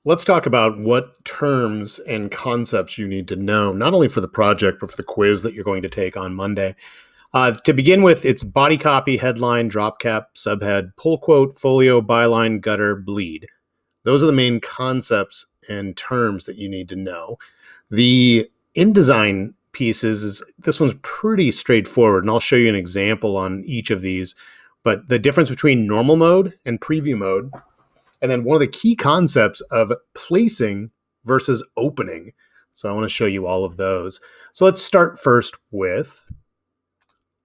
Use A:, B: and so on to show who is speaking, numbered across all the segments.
A: Let's talk about what terms and concepts you need to know, not only for the project, but for the quiz that you're going to take on Monday. To begin with, it's body copy, headline, drop cap, subhead, pull quote, folio, byline, gutter, bleed. Those are the main concepts and terms that you need to know. The InDesign pieces, this one's pretty straightforward, and I'll show you an example on each of these. But the difference between normal mode and preview mode, and then one of the key concepts of placing versus opening. So I want to show you all of those. So let's start first with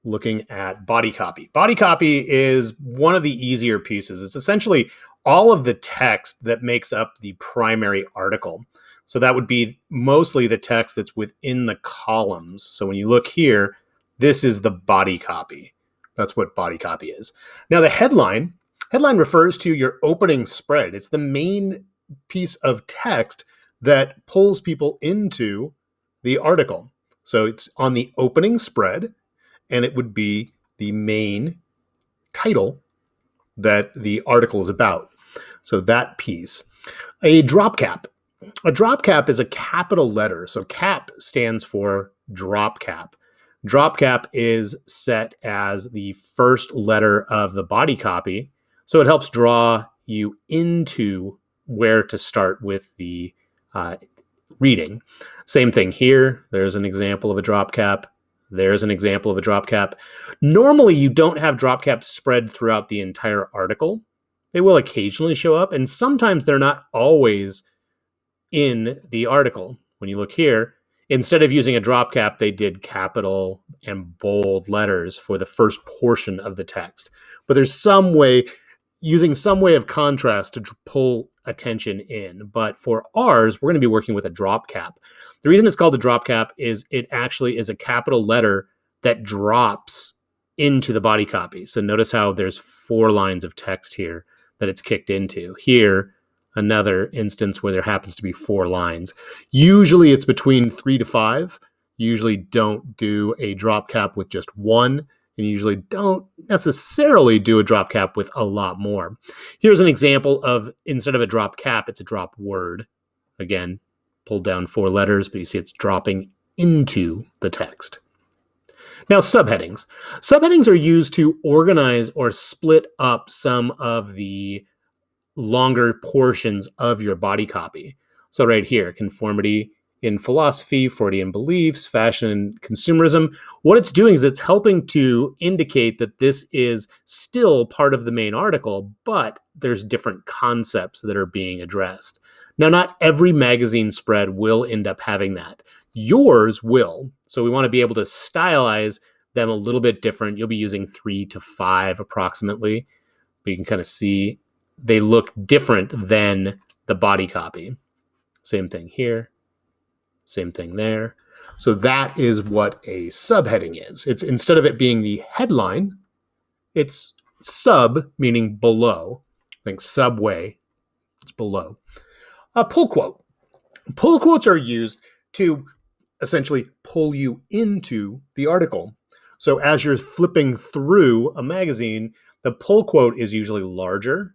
A: looking at body copy. Body copy is one of the easier pieces. It's essentially all of the text that makes up the primary article. So that would be mostly the text that's within the columns. So when you look here, this is the body copy. That's what body copy is. Now the headline refers to your opening spread. It's the main piece of text that pulls people into the article. So it's on the opening spread, and it would be the main title that the article is about. So that piece. A drop cap. A drop cap is a capital letter. So cap stands for drop cap. Drop cap is set as the first letter of the body copy. So it helps draw you into where to start with the reading. Same thing here. There's an example of a drop cap. There's an example of a drop cap. Normally, you don't have drop caps spread throughout the entire article. They will occasionally show up, and sometimes they're not always in the article. When you look here, instead of using a drop cap, they did capital and bold letters for the first portion of the text. But there's some way, using some way of contrast to pull attention in. But for ours, we're going to be working with a drop cap. The reason it's called a drop cap is it actually is a capital letter that drops into the body copy. So notice how there's 4 lines of text here that it's kicked into. Here, another instance where there happens to be 4 lines. Usually it's between 3 to 5. You usually don't do a drop cap with just 1. And you usually don't necessarily do a drop cap with a lot more. Here's an example of, instead of a drop cap, it's a drop word. Again, pulled down 4 letters, but you see it's dropping into the text. Now, subheadings. Subheadings are used to organize or split up some of the longer portions of your body copy. So right here, conformity in philosophy, Freudian beliefs, fashion and consumerism. What it's doing is it's helping to indicate that this is still part of the main article, but there's different concepts that are being addressed. Now, not every magazine spread will end up having that. Yours will. So we want to be able to stylize them a little bit different. You'll be using 3 to 5 approximately, but you can kind of see they look different than the body copy. Same thing here. Same thing there. So that is what a subheading is. It's, instead of it being the headline, it's sub, meaning below. Think subway, it's below. A pull quote. Pull quotes are used to essentially pull you into the article. So as you're flipping through a magazine, the pull quote is usually larger.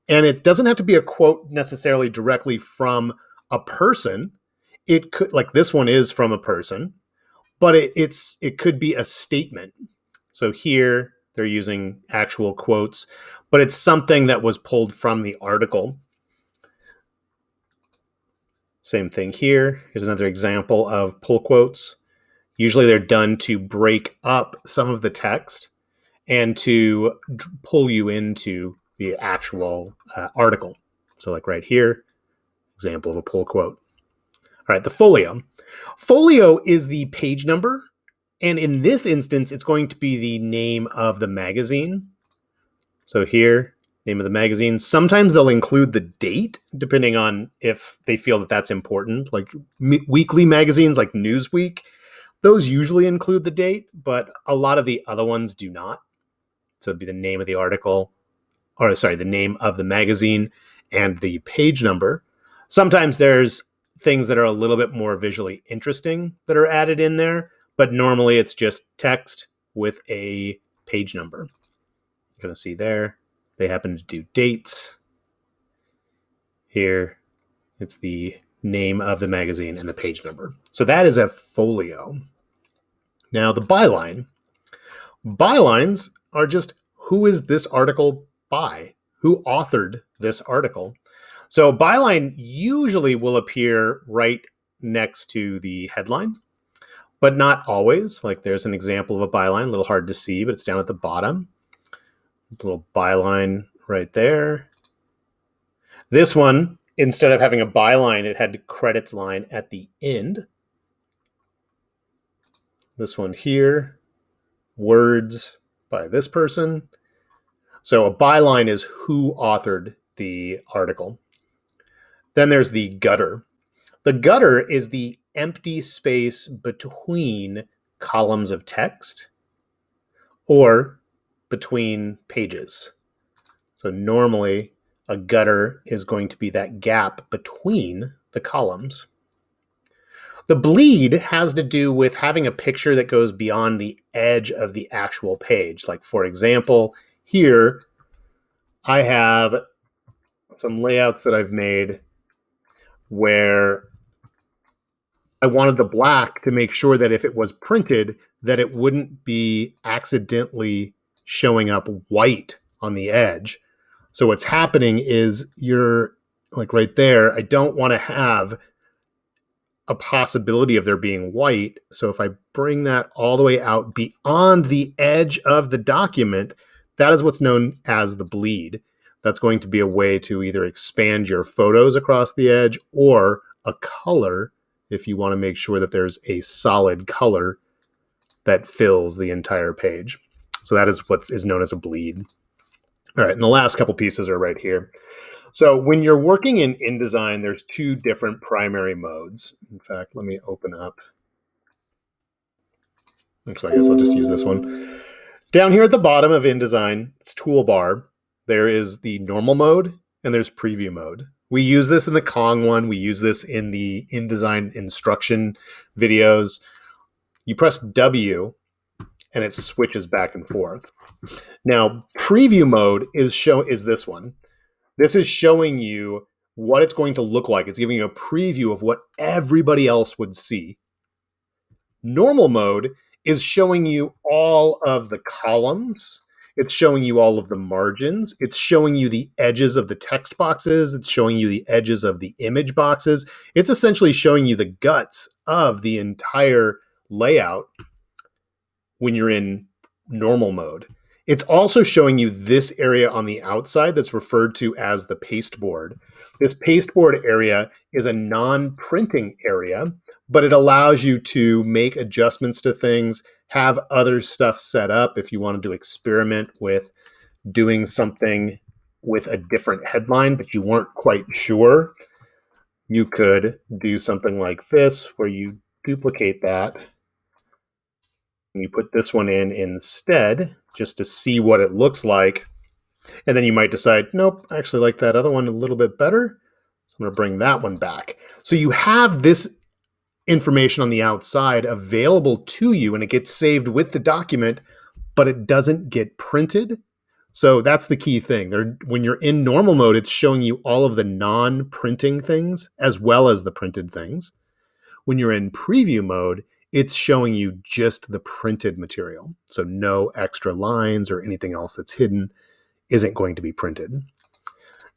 A: And it doesn't have to be a quote necessarily directly from a person. It could, like this one is from a person, but it could be a statement. So here they're using actual quotes, but it's something that was pulled from the article. Same thing here. Here's another example of pull quotes. Usually they're done to break up some of the text and to pull you into the actual article. So like right here, example of a pull quote. All right, the folio. Folio is the page number, and in this instance, it's going to be the name of the magazine. So here, name of the magazine. Sometimes they'll include the date, depending on if they feel that that's important. Like weekly magazines like Newsweek, those usually include the date, but a lot of the other ones do not. So it'd be the name of the article, or sorry, the name of the magazine and the page number. Sometimes there's things that are a little bit more visually interesting that are added in there, but normally it's just text with a page number. You're going to see there, they happen to do dates. Here, It's the name of the magazine and the page number. So that is a folio. Now the byline. Bylines are just who is this article by? Who authored this article? So byline usually will appear right next to the headline, but not always. Like there's an example of a byline, a little hard to see, but it's down at the bottom. A little byline right there. This one, instead of having a byline, it had the credits line at the end. This one here, words by this person. So a byline is who authored the article. Then there's the gutter. The gutter is the empty space between columns of text or between pages. So normally a gutter is going to be that gap between the columns. The bleed has to do with having a picture that goes beyond the edge of the actual page. Like for example, here I have some layouts that I've made where I wanted the black to make sure that if it was printed, that it wouldn't be accidentally showing up white on the edge. So what's happening is you're like right there, I don't want to have a possibility of there being white. So if I bring that all the way out beyond the edge of the document, that is what's known as the bleed. That's going to be a way to either expand your photos across the edge or a color if you want to make sure that there's a solid color that fills the entire page. So that is what is known as a bleed. All right, and the last couple pieces are right here. So when you're working in InDesign, there's two different primary modes. In fact, let me open up. Actually, I guess I'll just use this one. Down here at the bottom of InDesign, it's toolbar. There is the normal mode and there's preview mode. We use this in the Kong one. We use this in the InDesign instruction videos. You press W and it switches back and forth. Now, preview mode is this one. This is showing you what it's going to look like. It's giving you a preview of what everybody else would see. Normal mode is showing you all of the columns. It's showing you all of the margins. It's showing you the edges of the text boxes. It's showing you the edges of the image boxes. It's essentially showing you the guts of the entire layout when you're in normal mode. It's also showing you this area on the outside that's referred to as the pasteboard. This pasteboard area is a non-printing area, but it allows you to make adjustments to things, have other stuff set up if you wanted to experiment with doing something with a different headline, but you weren't quite sure. You could do something like this, where you duplicate that. You put this one in instead, just to see what it looks like. And then you might decide, nope, I actually like that other one a little bit better. So I'm going to bring that one back. So you have this information on the outside available to you, and it gets saved with the document, but it doesn't get printed. So that's the key thing. When you're in normal mode, it's showing you all of the non-printing things as well as the printed things. When you're in preview mode, it's showing you just the printed material. So no extra lines or anything else that's hidden isn't going to be printed.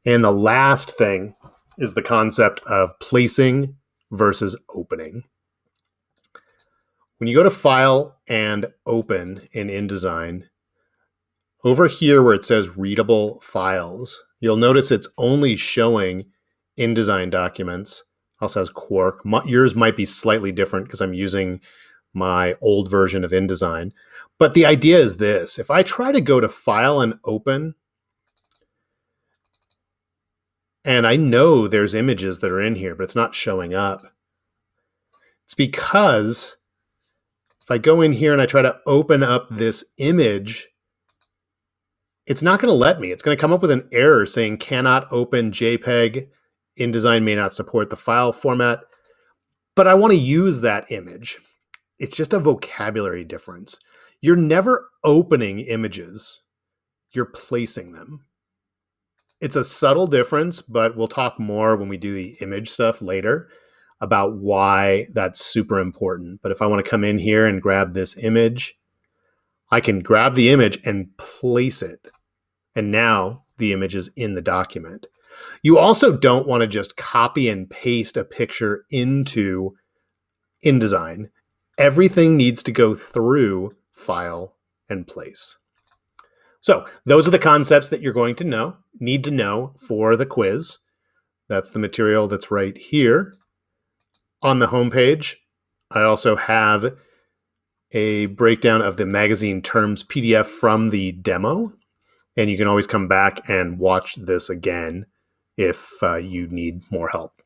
A: And the last thing is the concept of placing versus opening. When you go to File and Open in InDesign, over here where it says Readable Files, you'll notice it's only showing InDesign documents. Also has Quark. Yours might be slightly different because I'm using my old version of InDesign. But the idea is this. If I try to go to File and Open, and I know there's images that are in here, but it's not showing up. It's because if I go in here and I try to open up this image, it's not going to let me. It's going to come up with an error saying cannot open JPEG. InDesign may not support the file format. But I want to use that image. It's just a vocabulary difference. You're never opening images. You're placing them. It's a subtle difference, but we'll talk more when we do the image stuff later about why that's super important. But if I want to come in here and grab this image, I can grab the image and place it. And now the image is in the document. You also don't want to just copy and paste a picture into InDesign. Everything needs to go through File and Place. So those are the concepts that you're going to need to know for the quiz. That's the material that's right here on the homepage. I also have a breakdown of the magazine terms PDF from the demo, and you can always come back and watch this again if you need more help.